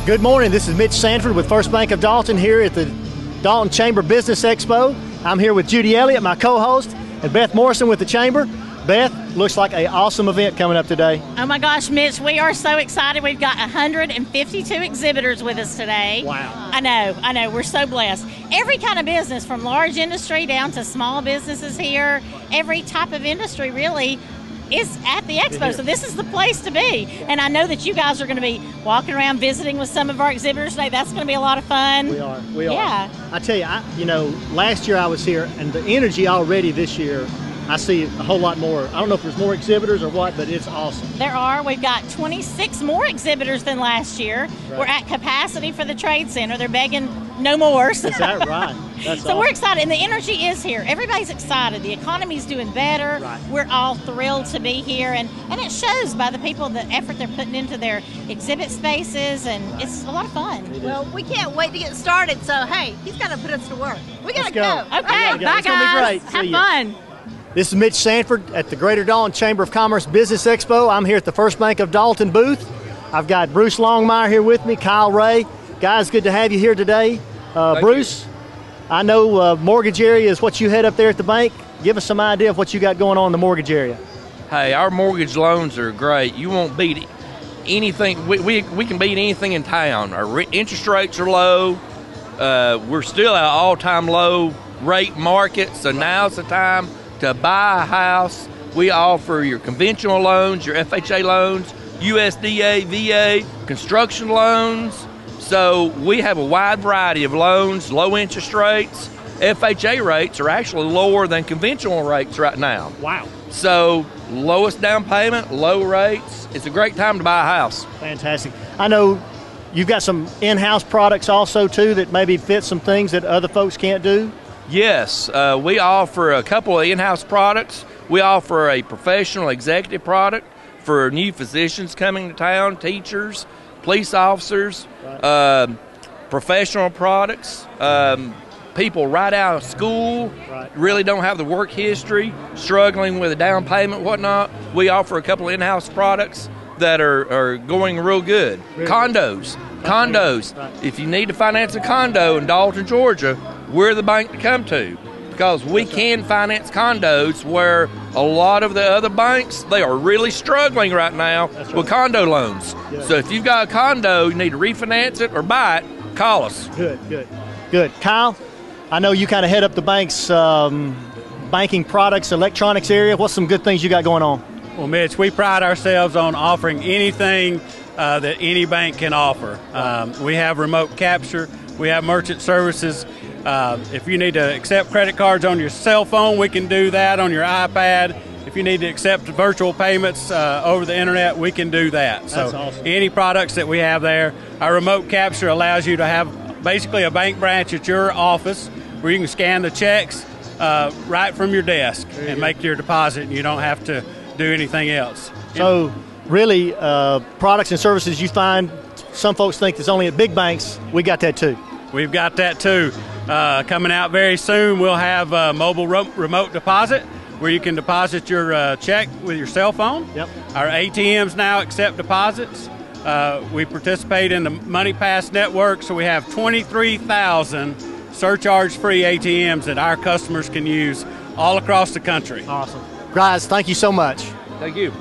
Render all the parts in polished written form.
Good morning, this is Mitch Sanford with First Bank of Dalton here at the Dalton Chamber Business Expo. I'm here with Judy Elliott, my co-host, and Beth Morrison with the Chamber. Beth, looks like an awesome event coming up today. Oh my gosh, Mitch, we are so excited. We've got 152 exhibitors with us today. Wow. I know, we're so blessed. Every kind of business, from large industry down to small businesses here, every type of industry really is at the expo, so this is the place to be. And I know that you guys are going to be walking around visiting with some of our exhibitors today. That's going to be a lot of fun. We are. Yeah. I tell you, last year I was here, and the energy already this year, I see a whole lot more. I don't know if there's more exhibitors or what, but it's awesome. There are. We've got 26 more exhibitors than last year. Right. We're at capacity for the Trade Center. They're begging no more. Is that right? That's so awesome. We're excited, and the energy is here. Everybody's excited. The economy's doing better. Right. We're all thrilled to be here, and it shows by the people, the effort they're putting into their exhibit spaces, and it's a lot of fun. Well, we can't wait to get started, so hey, he's got to put us to work. We got to go. Okay, bye It's gonna be great. Have See fun. Ya. This is Mitch Sanford at the Greater Dalton Chamber of Commerce Business Expo. I'm here at the First Bank of Dalton booth. I've got Bruce Longmire here with me, Kyle Ray. Guys, good to have you here today. Bruce, I know mortgage area is what you head up there at the bank. Give us some idea of what you got going on in the mortgage area. Hey, our mortgage loans are great. You won't beat anything. We can beat anything in town. Our interest rates are low. We're still at an all-time low rate market, so now's the time to buy a house. We offer your conventional loans, your FHA loans, USDA, VA, construction loans. So we have a wide variety of loans, low interest rates. FHA rates are actually lower than conventional rates right now. Wow. So lowest down payment, low rates. It's a great time to buy a house. Fantastic. I know you've got some in-house products also too that maybe fit some things that other folks can't do. Yes, we offer a couple of in-house products. We offer a professional executive product for new physicians coming to town, teachers, police officers, professional products, people right out of school, really don't have the work history, struggling with a down payment, whatnot. We offer a couple of in-house products that are going real good. Condos. If you need to finance a condo in Dalton, Georgia, we're the bank to come to, because we can finance condos where a lot of the other banks, they are really struggling right now with condo loans. So if you've got a condo, you need to refinance it or buy it, call us. Good. Kyle, I know you kind of head up the bank's banking products, electronics area. What's some good things you got going on? Well, Mitch, we pride ourselves on offering anything that any bank can offer. We have remote capture. We have merchant services. If you need to accept credit cards on your cell phone, we can do that. On your iPad. If you need to accept virtual payments over the internet, we can do that. So that's awesome. Any products that we have there. Our remote capture allows you to have basically a bank branch at your office where you can scan the checks right from your desk and make your deposit, and you don't have to do anything else. So really, products and services you find, some folks think it's only at big banks. We got that too. We've got that too. Coming out very soon, we'll have mobile remote deposit where you can deposit your check with your cell phone. Yep. Our ATMs now accept deposits. We participate in the MoneyPass network, so we have 23,000 surcharge-free ATMs that our customers can use all across the country. Awesome. Guys, thank you so much. Thank you.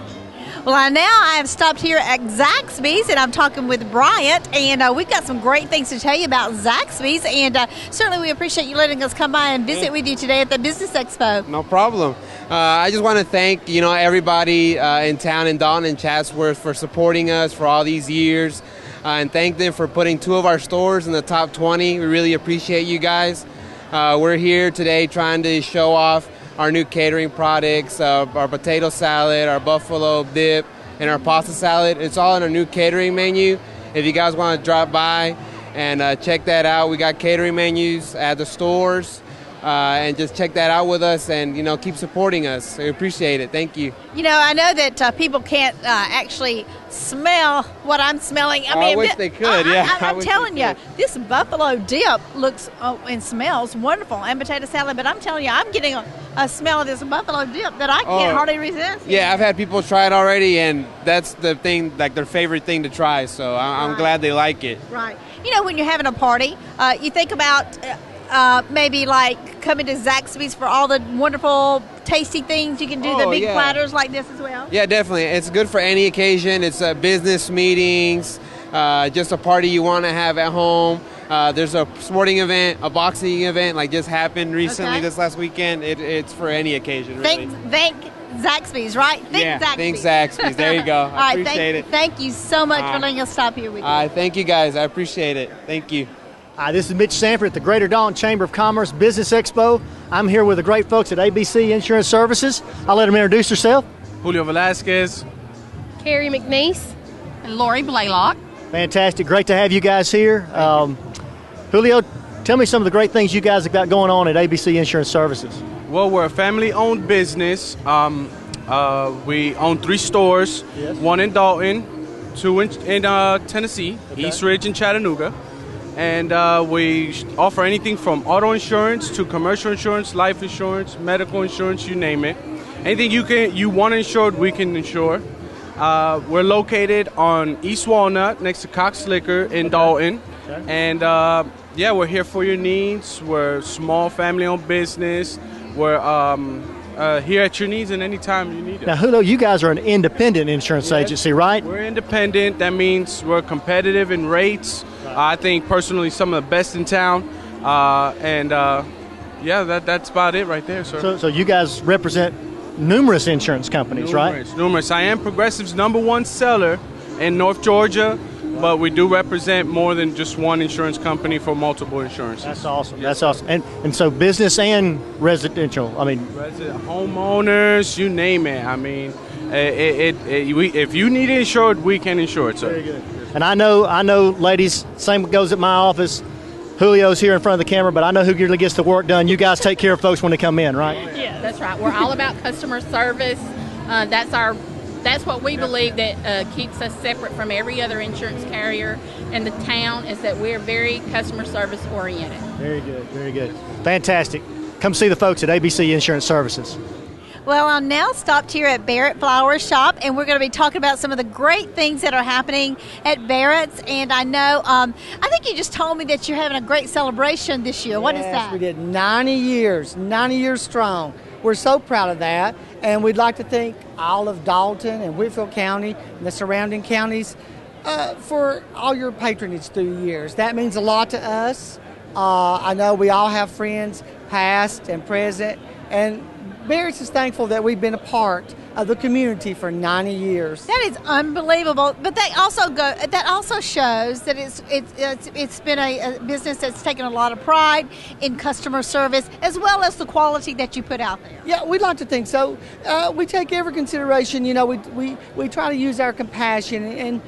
Well, now I have stopped here at Zakys, and I'm talking with Bryant, and we've got some great things to tell you about Zakys, and certainly we appreciate you letting us come by and visit with you today at the Business Expo. No problem. I just want to thank everybody in town in Dalton and Chatsworth for supporting us for all these years, and thank them for putting 2 of our stores in the top 20. We really appreciate you guys. We're here today trying to show off our new catering products, our potato salad, our buffalo dip, and our pasta salad. It's all in our new catering menu. If you guys want to drop by and check that out, we got catering menus at the stores. and just check that out with us, and keep supporting us. We appreciate it. Thank you. I know that people can't actually smell what I'm smelling. I wish they could. I'm telling you, this buffalo dip looks and smells wonderful, and potato salad. But I'm telling you, I'm getting a smell of this buffalo dip that I can't hardly resist. Yeah, I've had people try it already, and that's the thing, like their favorite thing to try. So I'm glad they like it. Right. When you're having a party, you think about maybe like coming to Zakys for all the wonderful, tasty things. You can do the big platters like this as well. Yeah, definitely. It's good for any occasion. It's business meetings, just a party you want to have at home. There's a sporting event, a boxing event, like just happened recently this last weekend. It's for any occasion, really. Thank Zakys, right? Thank Zakys. There you go. I appreciate it. Thank you so much for letting us stop here with you. Thank you, guys. I appreciate it. Thank you. This is Mitch Sanford at the Greater Dalton Chamber of Commerce Business Expo. I'm here with the great folks at ABC Insurance Services. I'll let them introduce themselves. Julio Velasquez. Carrie McNeese. And Lori Blaylock. Fantastic. Great to have you guys here. Julio, tell me some of the great things you guys have got going on at ABC Insurance Services. Well, we're a family-owned business. We own 3 stores, one in Dalton, 2 in Tennessee, East Ridge and Chattanooga. And we offer anything from auto insurance to commercial insurance, life insurance, medical insurance, you name it. Anything you want insured, we can insure. We're located on East Walnut next to Cox Liquor in Dalton. And we're here for your needs. We're a small family-owned business. We're here at your needs and anytime you need it. Now, Julio, you guys are an independent insurance agency, right? We're independent. That means we're competitive in rates. I think personally some of the best in town. That's about it right there, sir. So you guys represent numerous insurance companies, right? Numerous. I am Progressive's #1 seller in North Georgia, but we do represent more than just one insurance company for multiple insurances. That's awesome. That's awesome. And so business and residential, resident homeowners, you name it. If you need it insured, we can insure it, sir. Very good. And I know, ladies, same goes at my office. Julio's here in front of the camera, but I know who usually gets the work done. You guys take care of folks when they come in, right? Yeah, that's right. We're all about customer service. That's what we believe that keeps us separate from every other insurance carrier in the town, is that we're very customer service oriented. Very good, very good. Fantastic. Come see the folks at ABC Insurance Services. Well, I'm now stopped here at Barrett Flowers shop, and we're going to be talking about some of the great things that are happening at Barrett's. And I know, I think you just told me that you're having a great celebration this year. What is that? We did 90 years strong. We're so proud of that, and we'd like to thank all of Dalton and Whitfield County and the surrounding counties for all your patronage through the years. That means a lot to us. I know we all have friends, past and present, and Barrett's is thankful that we've been a part of the community for 90 years. That is unbelievable. But that also shows that it's been a business that's taken a lot of pride in customer service as well as the quality that you put out there. Yeah, we'd like to think so. We take every consideration. We try to use our compassion, and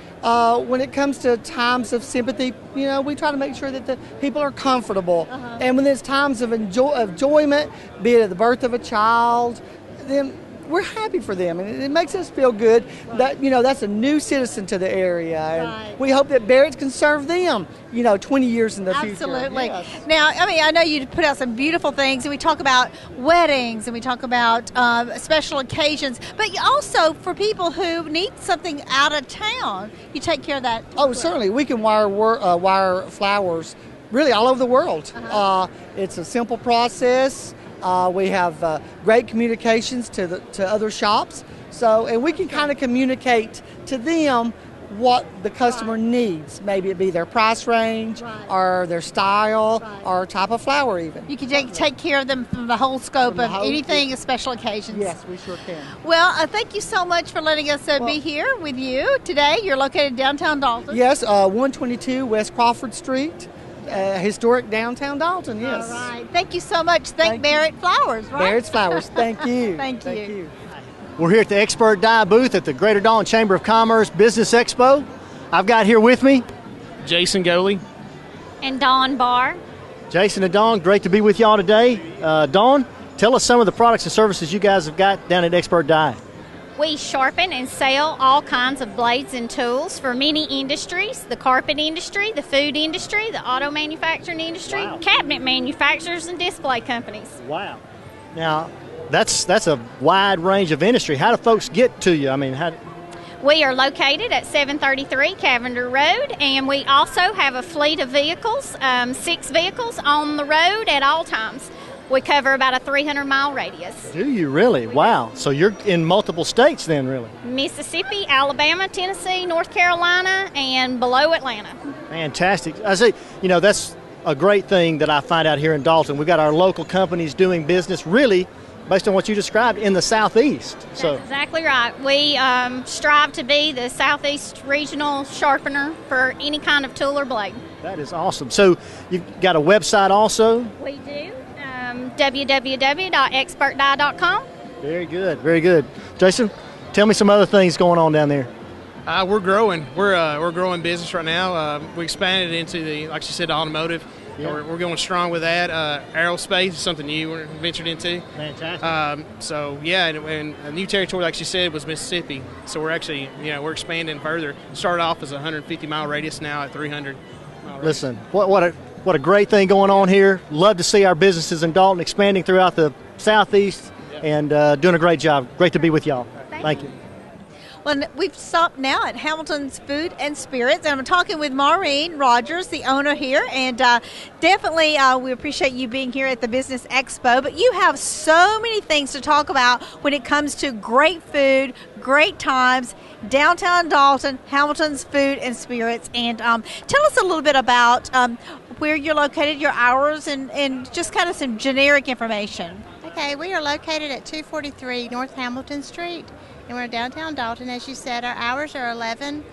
when it comes to times of sympathy, we try to make sure that the people are comfortable. And when there's times of enjoyment, be it at the birth of a child, then we're happy for them, and it makes us feel good that that's a new citizen to the area, and we hope that Barrett can serve them 20 years in the future. Absolutely. Yes. Now, I know you put out some beautiful things, and we talk about weddings, and we talk about special occasions, but you also for people who need something out of town, you take care of that. Certainly, we can wire flowers really all over the world. It's a simple process. We have great communications to other shops, and we can kind of communicate to them what the customer needs. Maybe it be their price range, or their style, or type of flower even. You can take care of them from the whole scope of anything, special occasions. Yes, we sure can. Well, thank you so much for letting us be here with you today. You're located downtown Dalton. Yes, 122 West Crawford Street. Historic downtown Dalton, yes. All right. Thank you so much. Thank Barrett Flowers, right? Barrett's Flowers. Thank you. Thank you. We're here at the Expert Dye booth at the Greater Dalton Chamber of Commerce Business Expo. I've got here with me Jason Goley and Dawn Barr. Jason and Dawn, great to be with y'all today. Dawn, tell us some of the products and services you guys have got down at Expert Die. We sharpen and sell all kinds of blades and tools for many industries: the carpet industry, the food industry, the auto manufacturing industry, cabinet manufacturers, and display companies. Wow. Now, that's a wide range of industry. How do folks get to you? I mean, We are located at 733 Cavender Road, and we also have a fleet of vehicles, 6 vehicles on the road at all times. We cover about a 300-mile radius. Do you really? Wow. So you're in multiple states then, really? Mississippi, Alabama, Tennessee, North Carolina, and below Atlanta. Fantastic. I say, that's a great thing that I find out here in Dalton. We've got our local companies doing business really based on what you described in the Southeast. That's exactly right. We strive to be the Southeast regional sharpener for any kind of tool or blade. That is awesome. So you've got a website also? We do. www.expertdie.com. Very good, very good. Jason, tell me some other things going on down there. We're growing. We're growing business right now. We expanded into like you said, automotive. Yeah. We're going strong with that. Aerospace is something new we're ventured into. Fantastic. And a new territory, like she said, was Mississippi. So we're actually, we're expanding further. Started off as a 150-mile radius, now at 300. Listen, what a great thing going on here. Love to see our businesses in Dalton expanding throughout the Southeast and doing a great job. Great to be with y'all. Thank you. Well, we've stopped now at Hamilton's Food and Spirits, and I'm talking with Maureen Rogers, the owner here, and definitely we appreciate you being here at the Business Expo, but you have so many things to talk about when it comes to great food, great times, downtown Dalton, Hamilton's Food and Spirits, and tell us a little bit about where you're located, your hours, and just kind of some generic information. Okay, we are located at 243 North Hamilton Street, and we're in downtown Dalton. As you said, our hours are 11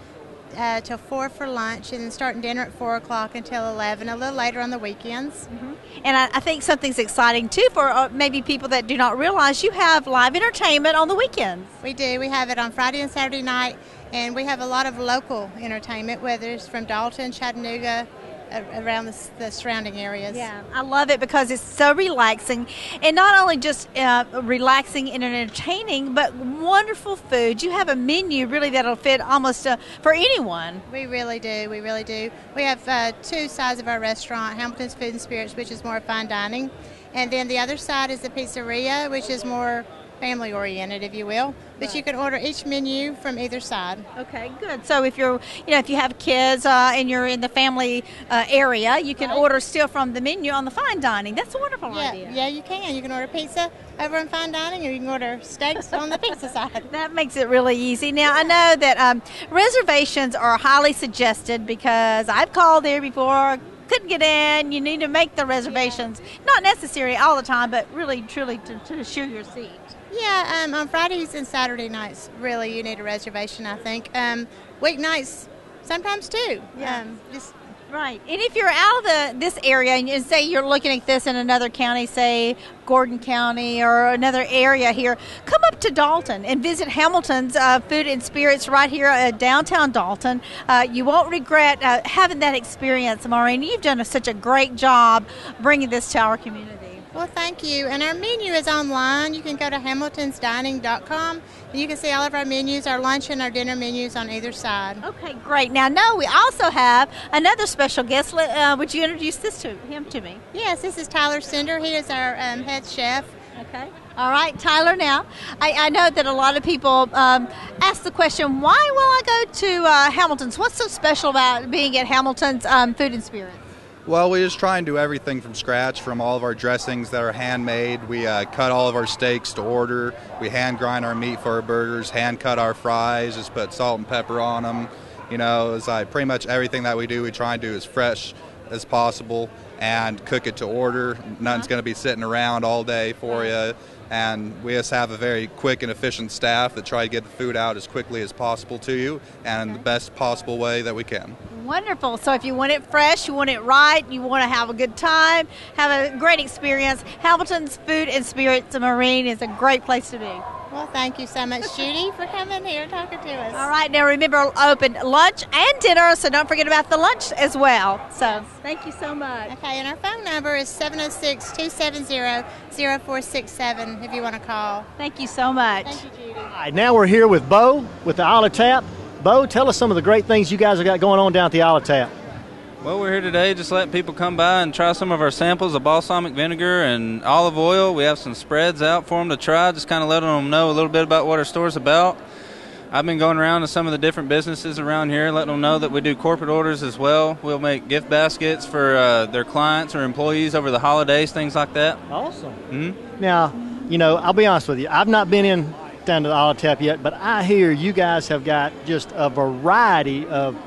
till 4 for lunch, and then starting dinner at 4 o'clock until 11, a little later on the weekends. Mm-hmm. And I think something's exciting, too, for maybe people that do not realize you have live entertainment on the weekends. We do. We have it on Friday and Saturday night, and we have a lot of local entertainment, whether it's from Dalton, Chattanooga, around the surrounding areas. Yeah, I love it because it's so relaxing, and not only just relaxing and entertaining, but wonderful food. You have a menu really that'll fit almost for anyone. We really do. We really do. We have 2 sides of our restaurant: Hamilton's Food and Spirits, which is more fine dining, and then the other side is the pizzeria, which is more family oriented, if you will. But you can order each menu from either side. Okay, good. So if you're, if you have kids and you're in the family area, you can order still from the menu on the fine dining. That's a wonderful idea. Yeah, you can. You can order pizza over on fine dining, or you can order steaks on the pizza side. That makes it really easy. Now, I know that reservations are highly suggested because I've called there before, couldn't get in. You need to make the reservations. Not necessary all the time, but really, truly to assure your seat. Yeah, on Fridays and Saturday nights, really, you need a reservation, I think. Weeknights, sometimes too. Yeah. Right. And if you're out of this area and say you're looking at this in another county, say Gordon County or another area here, come up to Dalton and visit Hamilton's Food and Spirits right here at downtown Dalton. You won't regret having that experience, Maureen. You've done such a great job bringing this to our community. Well, thank you. And our menu is online. You can go to hamiltonsdining.com, and you can see all of our menus, our lunch and our dinner menus on either side. Okay, great. Now, we also have another special guest. Would you introduce him to me? Yes, this is Tyler Cinder. He is our head chef. Okay. All right, Tyler, now, I know that a lot of people ask the question, why will I go to Hamilton's? What's so special about being at Hamilton's Food and Spirits? Well, we just try and do everything from scratch, from all of our dressings that are handmade. We cut all of our steaks to order. We hand grind our meat for our burgers, hand cut our fries, just put salt and pepper on them. It's like pretty much everything that we do, we try and do as fresh as possible and cook it to order. Nothing's going to be sitting around all day for you. And we just have a very quick and efficient staff that try to get the food out as quickly as possible to you and in the best possible way that we can. Wonderful. So if you want it fresh, you want it right, you want to have a good time, have a great experience, Hamilton's Food and Spirits Marine is a great place to be. Well, thank you so much, Judy, for coming here and talking to us. All right, now remember, open lunch and dinner, so don't forget about the lunch as well. So thank you so much. Okay, and our phone number is 706-270-0467 if you want to call. Thank you so much. Thank you, Judy. All right, now we're here with Bo with the Olive Tap. Bo, tell us some of the great things you guys have got going on down at the Olive Tap. Well, we're here today just letting people come by and try some of our samples of balsamic vinegar and olive oil. We have some spreads out for them to try, just kind of letting them know a little bit about what our store's about. I've been going around to some of the different businesses around here, letting them know that we do corporate orders as well. We'll make gift baskets for their clients or employees over the holidays, things like that. Awesome. Mm-hmm. Now, you know, I'll be honest with you. I've not been in down to the Olive Tap yet, but I hear you guys have got just a variety of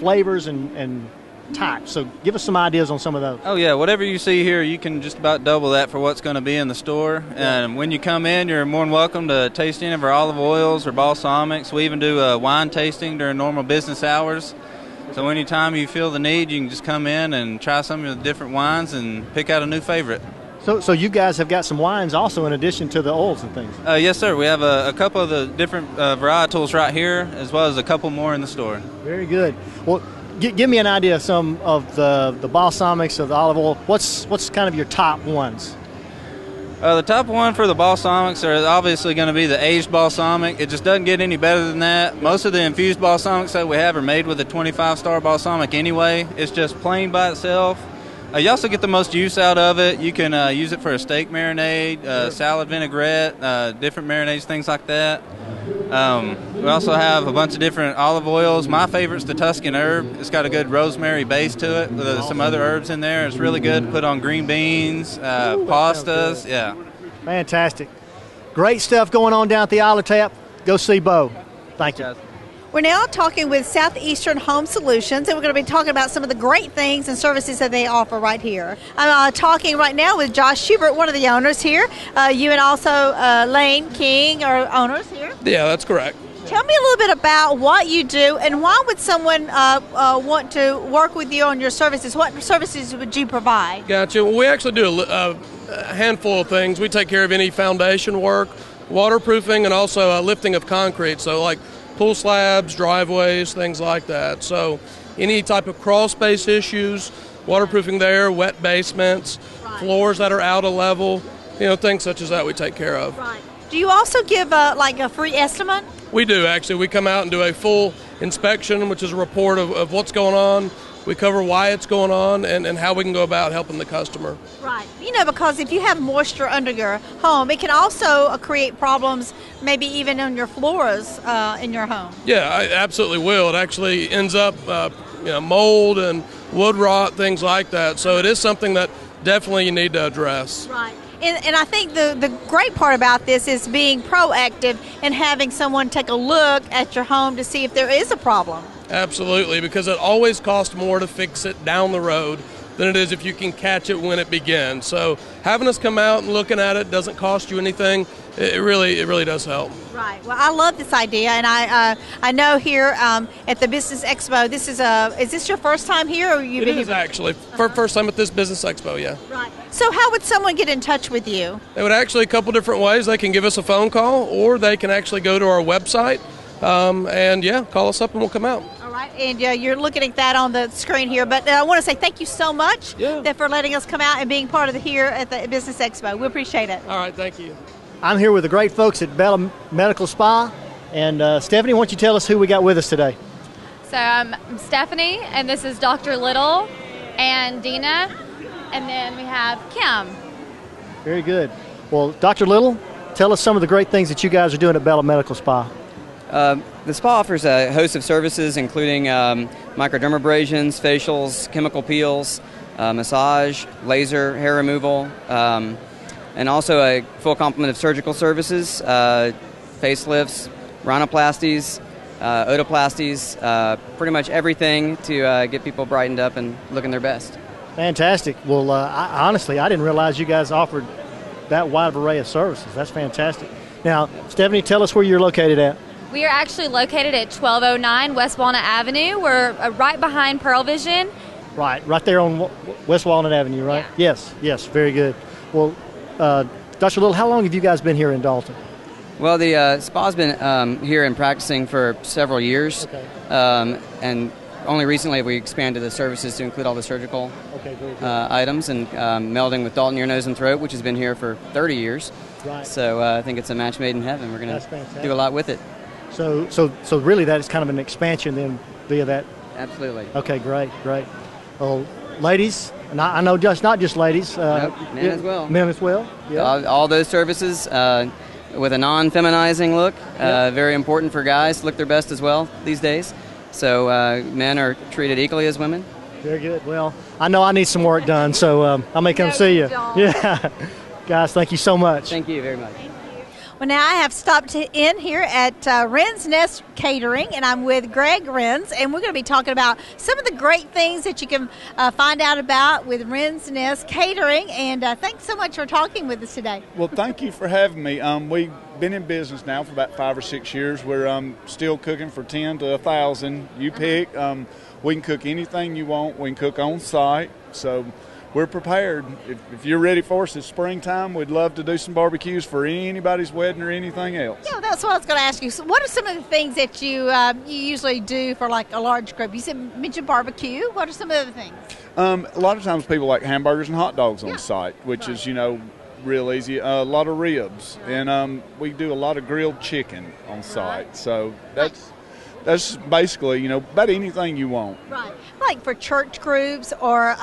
flavors and types. So give us some ideas on some of those. Oh, yeah. Whatever you see here, you can just about double that for what's going to be in the store. And when you come in, you're more than welcome to taste any of our olive oils or balsamics. We even do a wine tasting during normal business hours. So anytime you feel the need, you can just come in and try some of the different wines and pick out a new favorite. So you guys have got some wines also in addition to the oils and things? Yes, sir. We have a couple of the different varietals right here, as well as a couple more in the store. Very good. Well, give me an idea of some of the balsamics, of the olive oil. What's kind of your top ones? The top one for the balsamics are obviously going to be the aged balsamic. It just doesn't get any better than that. Most of the infused balsamics that we have are made with a 25-star balsamic anyway. It's just plain by itself. You also get the most use out of it. You can use it for a steak marinade, salad vinaigrette, different marinades, things like that. We also have a bunch of different olive oils. My favorite's the Tuscan herb. It's got a good rosemary base to it with some other herbs in there. It's really good to put on green beans, pastas. Yeah. Fantastic. Great stuff going on down at the Olive Tap. Go see Bo. Thank you. We're now talking with Southeastern Home Solutions, and we're going to be talking about some of the great things and services that they offer right here. I'm talking right now with Josh Schubert, one of the owners here. You and also Lane King are owners here. Yeah, that's correct. Tell me a little bit about what you do, and why would someone want to work with you on your services? What services would you provide? Gotcha. Well, we actually do a handful of things. We take care of any foundation work, waterproofing, and also lifting of concrete. So like pool slabs, driveways, things like that. So any type of crawl space issues, waterproofing there, wet basements, floors that are out of level, things such as that we take care of. Right. Do you also give like a free estimate? We do, actually. We come out and do a full inspection, which is a report of what's going on. We cover why it's going on and how we can go about helping the customer. Right. Because if you have moisture under your home, it can also create problems, maybe even on your floors in your home. Yeah, it absolutely will. It actually ends up mold and wood rot, things like that. So it is something that definitely you need to address. Right. And I think the great part about this is being proactive and having someone take a look at your home to see if there is a problem. Absolutely, because it always costs more to fix it down the road than it is if you can catch it when it begins. So having us come out and looking at it doesn't cost you anything. It really does help. Right. Well, I love this idea, and I know here at the Business Expo, is this your first time here, or you've been here? It is actually first time at this Business Expo. Yeah. Right. So how would someone get in touch with you? They would actually a couple different ways. They can give us a phone call, or they can actually go to our website and call us up and we'll come out. And you're looking at that on the screen here. But I want to say thank you so much for letting us come out and being part of here at the Business Expo. We appreciate it. All right, thank you. I'm here with the great folks at Bella Medical Spa. And Stephanie, why don't you tell us who we got with us today? So I'm Stephanie, and this is Dr. Little and Dina. And then we have Kim. Very good. Well, Dr. Little, tell us some of the great things that you guys are doing at Bella Medical Spa. The spa offers a host of services, including microdermabrasions, facials, chemical peels, massage, laser, hair removal, and also a full complement of surgical services, facelifts, rhinoplasties, otoplasties, pretty much everything to get people brightened up and looking their best. Fantastic. Well, honestly, I didn't realize you guys offered that wide array of services. That's fantastic. Now, Stephanie, tell us where you're located at. We are actually located at 1209 West Walnut Avenue. We're right behind Pearl Vision. Right there on West Walnut Avenue, right? Yeah. Yes, very good. Well, Dr. Little, how long have you guys been here in Dalton? Well, the spa's been here and practicing for several years, and only recently have we expanded the services to include all the surgical items, and melding with Dalton Ear, Nose, and Throat, which has been here for 30 years. Right. So I think it's a match made in heaven. We're going to do a lot with it. So really that is kind of an expansion then via that? Absolutely. Okay, great. Well, ladies, and I know not just ladies. Men as well. Men as well, yeah. All those services with a non-feminizing look. Very important for guys to look their best as well these days. So men are treated equally as women. Very good. Well, I know I need some work done, so I may come see you. Yeah. Guys, thank you so much. Thank you very much. Well, now I have stopped in here at Wrens Nest Catering, and I'm with Greg Wrens, and we're going to be talking about some of the great things that you can find out about with Wrens Nest Catering. And thanks so much for talking with us today. Well, thank you for having me. We've been in business now for about 5 or 6 years. We're still cooking for 10 to 1,000. You pick. We can cook anything you want. We can cook on site. So we're prepared. If you're ready for us, it's springtime. We'd love to do some barbecues for anybody's wedding or anything else. Yeah, that's what I was going to ask you. So what are some of the things that you usually do for like a large group? You mentioned barbecue. What are some of the other things? A lot of times people like hamburgers and hot dogs on site, which is, real easy. A lot of ribs. And we do a lot of grilled chicken on site. So that's basically, about anything you want. Right. Like for church groups or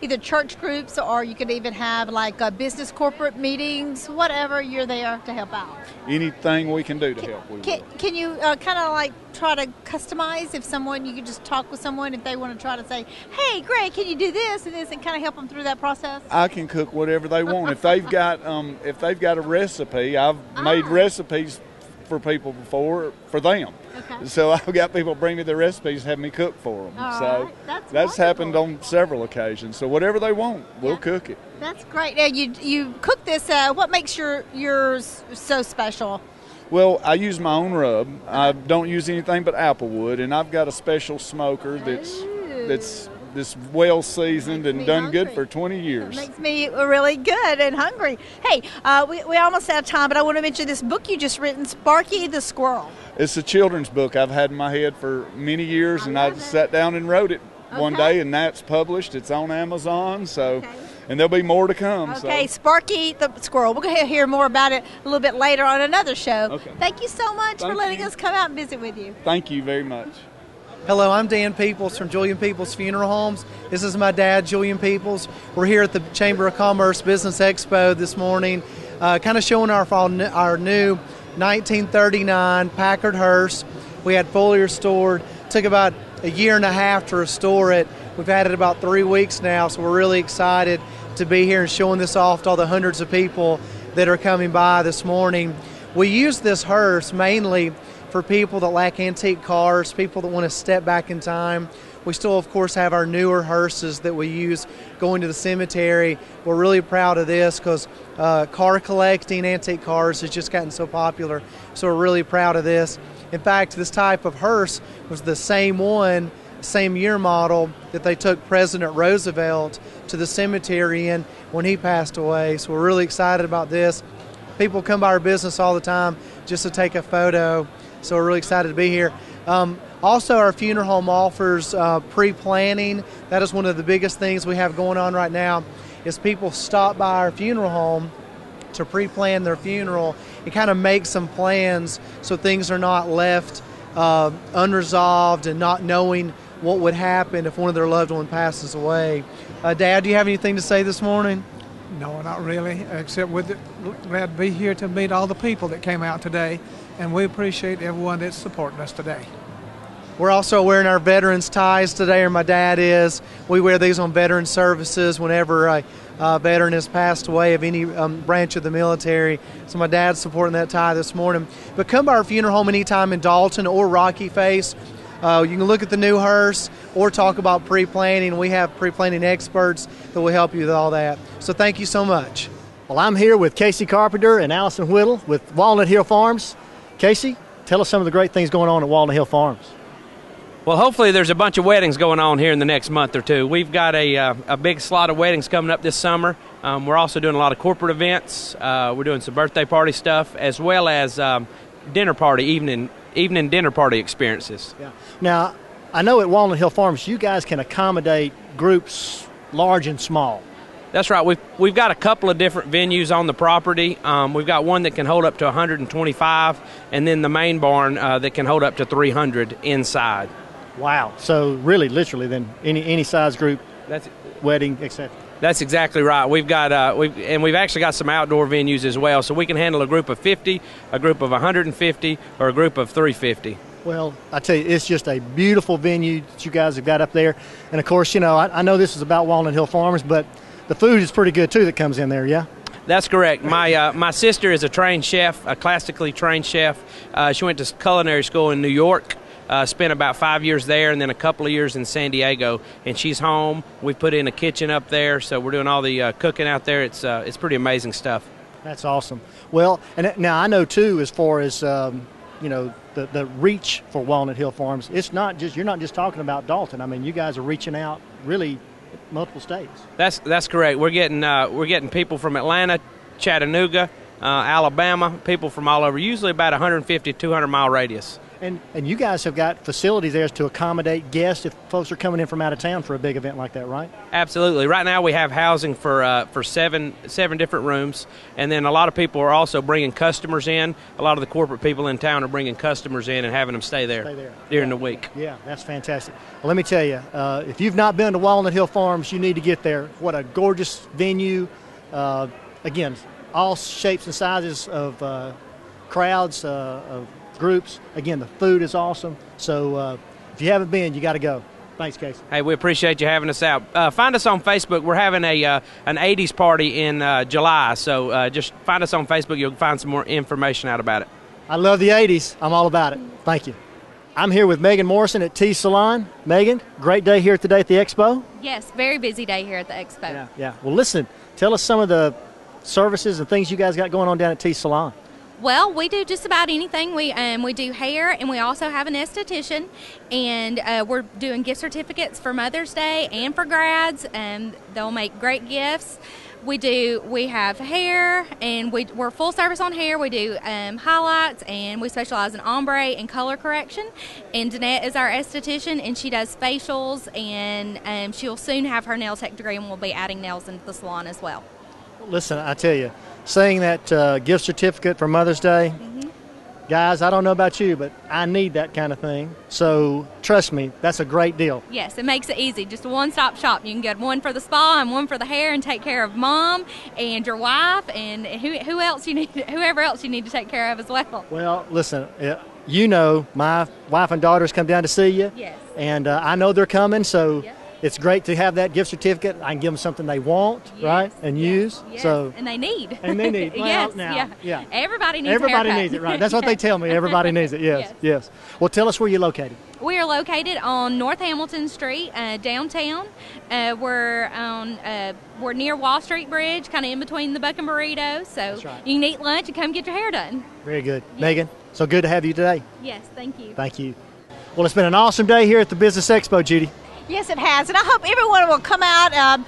either church groups, or you could even have like business corporate meetings, whatever, you're there to help out. Anything we can do to help. Can you kind of like try to customize you could just talk with someone if they want to try to say, hey, Greg, can you do this and this, and kind of help them through that process? I can cook whatever they want. If they've got a recipe, I've made recipes for people before for them. Okay. So I've got people bring me the recipes, have me cook for them. So that's happened on several occasions. So whatever they want, we'll cook it. That's great. Now you cook this. What makes yours so special? Well, I use my own rub. I don't use anything but applewood, and I've got a special smoker that's well seasoned and done good for 20 years. It makes me really good and hungry. Hey, we almost out of time, but I want to mention this book you just written, Sparky the Squirrel. It's a children's book I've had in my head for many years, and I sat down and wrote it one day, and now it's published. It's on Amazon, and there'll be more to come. Okay, Sparky the Squirrel. We're going to hear more about it a little bit later on another show. Okay. Thank you so much for letting us come out and visit with you. Thank you very much. Hello, I'm Dan Peoples from Julian Peoples Funeral Homes. This is my dad, Julian Peoples. We're here at the Chamber of Commerce Business Expo this morning, kind of showing our new 1939 Packard hearse. We had fully restored. Took about a year and a half to restore it. We've had it about 3 weeks now, so we're really excited to be here and showing this off to all the hundreds of people that are coming by this morning. We use this hearse mainly for people that lack antique cars, people that want to step back in time. We still, of course, have our newer hearses that we use going to the cemetery. We're really proud of this because car collecting, antique cars, has just gotten so popular. So we're really proud of this. In fact, this type of hearse was the same year model that they took President Roosevelt to the cemetery in when he passed away. So we're really excited about this. People come by our business all the time just to take a photo. So we're really excited to be here. Also, our funeral home offers pre-planning. That is one of the biggest things we have going on right now, is people stop by our funeral home to pre-plan their funeral and kind of make some plans so things are not left unresolved and not knowing what would happen if one of their loved one passes away. Dad, do you have anything to say this morning? No, not really, except we're glad to be here to meet all the people that came out today, and we appreciate everyone that's supporting us today. We're also wearing our veterans ties today, or my dad is. We wear these on veteran services whenever a veteran has passed away of any branch of the military. So my dad's supporting that tie this morning. But come by our funeral home anytime in Dalton or Rocky Face. You can look at the new hearse or talk about pre-planning. We have pre-planning experts that will help you with all that. So thank you so much. Well, I'm here with Casey Carpenter and Allison Whittle with Walnut Hill Farms. Casey, tell us some of the great things going on at Walnut Hill Farms. Well, hopefully there's a bunch of weddings going on here in the next month or two. We've got a big slot of weddings coming up this summer. We're also doing a lot of corporate events. We're doing some birthday party stuff, as well as dinner party, evening dinner party experiences. Yeah. Now, I know at Walnut Hill Farms, you guys can accommodate groups large and small. That's right. We've got a couple of different venues on the property. We've got one that can hold up to 125, and then the main barn that can hold up to 300 inside. Wow. So really, literally, then any size group, wedding, etc. That's exactly right. We've got we've actually got some outdoor venues as well, so we can handle a group of 50, a group of 150, or a group of 350. Well, I tell you, it's just a beautiful venue that you guys have got up there, and of course, I know this is about Walnut Hill Farmers, but the food is pretty good too that comes in there. Yeah. That's correct. My sister is a trained chef, a classically trained chef. She went to culinary school in New York. Spent about 5 years there and then a couple of years in San Diego, and she's home. We put in a kitchen up there, so we're doing all the cooking out there. It's pretty amazing stuff. That's awesome. Well, and now I know too, as far as the reach for Walnut Hill Farms, it's not just, you're not just talking about Dalton. I mean, you guys are reaching out really multiple states. That's correct. We're getting people from Atlanta, Chattanooga, Alabama, people from all over. Usually about 150 200 mile radius. And you guys have got facilities there to accommodate guests if folks are coming in from out of town for a big event like that, right? Absolutely. Right now we have housing for seven different rooms, and then a lot of people are also bringing customers in. A lot of the corporate people in town are bringing customers in and having them stay there during the week. Yeah, that's fantastic. Well, let me tell you, if you've not been to Walnut Hill Farms, you need to get there. What a gorgeous venue. Again, all shapes and sizes of crowds, of groups. Again, the food is awesome. So if you haven't been, you got to go. Thanks, Casey. Hey, we appreciate you having us out. Find us on Facebook. We're having an 80s party in July. So just find us on Facebook. You'll find some more information out about it. I love the 80s. I'm all about it. Thank you. I'm here with Megan Morrison at T Salon. Megan, great day here today at the Expo. Yes, very busy day here at the Expo. Yeah. Well, listen, tell us some of the services and things you guys got going on down at T Salon. Well, we do just about anything. We do hair, and we also have an esthetician, and we're doing gift certificates for Mother's Day and for grads, and they'll make great gifts. We have hair, and we're full service on hair. We do highlights, and we specialize in ombre and color correction. And Danette is our esthetician, and she does facials, and she'll soon have her nail tech degree, and we'll be adding nails into the salon as well. Listen, I tell you, saying that gift certificate for Mother's Day, guys, I don't know about you, but I need that kind of thing. So trust me, that's a great deal. Yes, it makes it easy. Just a one-stop shop. You can get one for the spa and one for the hair and take care of mom and your wife and whoever else you need to take care of as well. Well, listen, you know my wife and daughters come down to see you. Yes. And I know they're coming, so it's great to have that gift certificate. I can give them something they want, right, and use. Yes. So and they need. And they need. Well, yes. now, yeah. Everybody needs. Everybody a haircut. needs it, right? That's what they tell me. Everybody needs it. Yes. Well, tell us where you're located. We are located on North Hamilton Street, downtown. We're near Wall Street Bridge, kind of in between the Buck and Burrito. So you can eat lunch and come get your hair done. Very good, Megan. So good to have you today. Yes, thank you. Thank you. Well, it's been an awesome day here at the Business Expo, Judy. Yes, it has, and I hope everyone will come out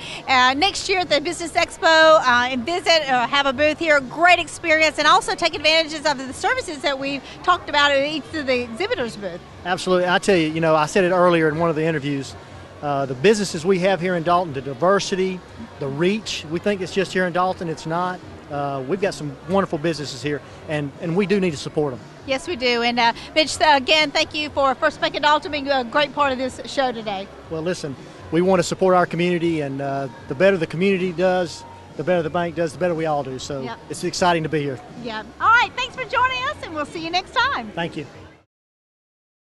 next year at the Business Expo and visit, have a booth here. Great experience, and also take advantages of the services that we've talked about at each of the exhibitors' booth. Absolutely. I tell you, I said it earlier in one of the interviews, the businesses we have here in Dalton, the diversity, the reach, we think it's just here in Dalton. It's not. We've got some wonderful businesses here, and we do need to support them. Yes, we do. And Mitch, again, thank you for First Bank of Dalton being a great part of this show today. Well, listen, we want to support our community, and the better the community does, the better the bank does, the better we all do. So It's exciting to be here. Yeah. All right. Thanks for joining us, and we'll see you next time. Thank you.